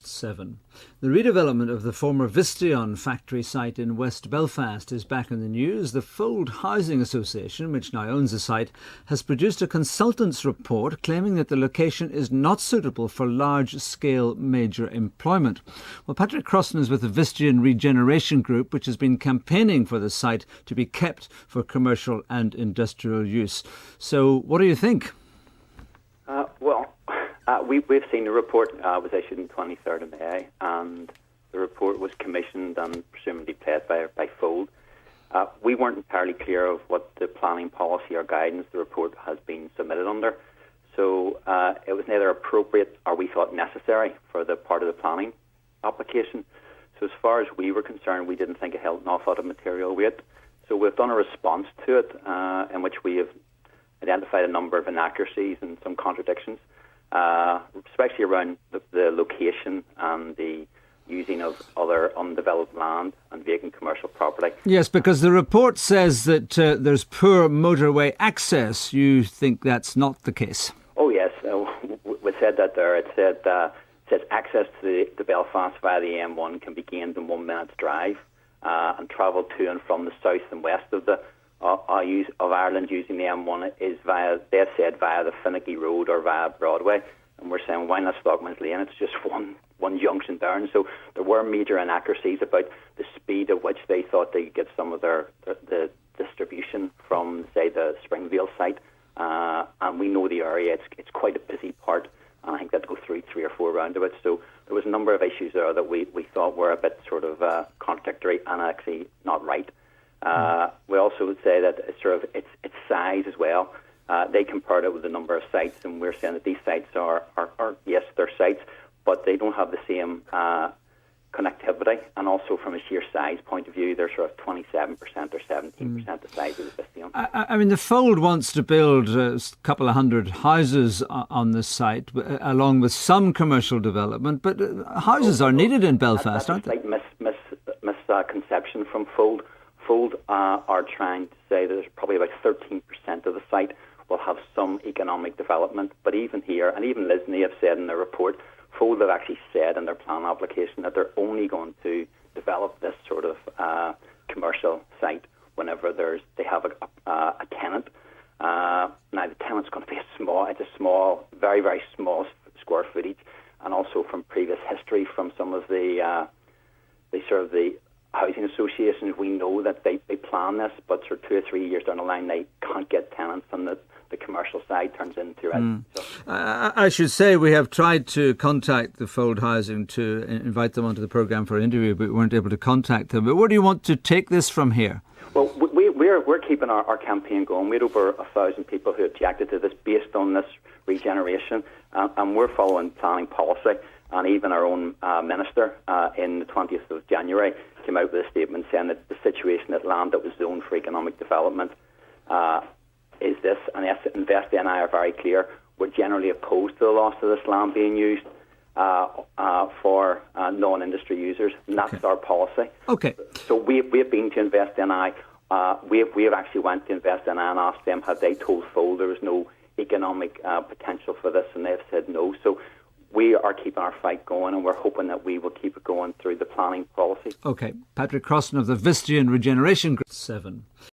7. The redevelopment of the former Vistion factory site in West Belfast is back in the news. The Fold Housing Association, which now owns the site, has produced a consultant's report claiming that the location is not suitable for large-scale major employment. Well, Patrick Crossan is with the Vistion Regeneration Group, which has been campaigning for the site to be kept for commercial and industrial use. So what do you think? We've seen the report. Was issued on 23rd of May, and the report was commissioned and presumably played by Fold. We weren't entirely clear of what the planning policy or guidance the report has been submitted under. So it was neither appropriate or we thought necessary for the part of the planning application. So as far as we were concerned, we didn't think it held an awful lot of material weight. So we've done a response to it in which we have identified a number of inaccuracies and some contradictions, especially around the location and the using of other undeveloped land and vacant commercial property. Yes, because the report says that there's poor motorway access. You think that's not the case? Oh, yes. We said that there. It says access to the Belfast via the M1 can be gained in 1 minute's drive and travel to and from the south and west of Ireland using the M1 is via the Finicky Road or via Broadway. And we're saying, why not Stockman's Lane? It's just one junction down. So there were major inaccuracies about the speed at which they thought they could get some of the distribution from, say, the Springvale site. And we know the area. It's quite a busy part. And I think that go through 3 or 4 roundabouts. So there was a number of issues there that we thought were a bit sort of contradictory and actually not right. We also would say that its size as well. They compared it with a number of sites, and we're saying that these sites are yes, they're sites, but they don't have the same connectivity. And also from a sheer size point of view, they're sort of 27% or 17% the size of the Vistion. I mean, the Fold wants to build a couple of hundred houses on the site, along with some commercial development, but houses are needed in Belfast, aren't they? That's a slight misconception from Fold. Fold are trying to say that there's probably about 13% of the site will have some economic development. But even here, and even Lisney have said in their report, Fold have actually said in their plan application that they're only going to develop this sort of commercial site whenever they have a tenant. Now the tenant's going to be it's a small, very, very small square footage, and also from previous history from some of the housing associations, we know that they plan this, but for 2 or 3 years down the line, they can't get tenants, and the commercial side turns into it. So. I should say we have tried to contact the Fold Housing to invite them onto the programme for an interview, but we weren't able to contact them. But where do you want to take this from here? Well, we're keeping our campaign going. We had over 1,000 people who objected to this based on this regeneration, and we're following planning policy. And even our own minister in the 20th of January came out with a statement saying that the situation at land that was zoned for economic development is this. And Invest and I are very clear. We're generally opposed to the loss of this land being used for non-industry users, and that's our policy. Okay. So we have been to Invest and I. We have actually went to Invest and I and asked them, had they told Fold there was no economic potential for this, and they've said no. So we are keeping our fight going, and we're hoping that we will keep it going through the planning policy. Okay. Patrick Crossan of the Vistion Regeneration Group. 7.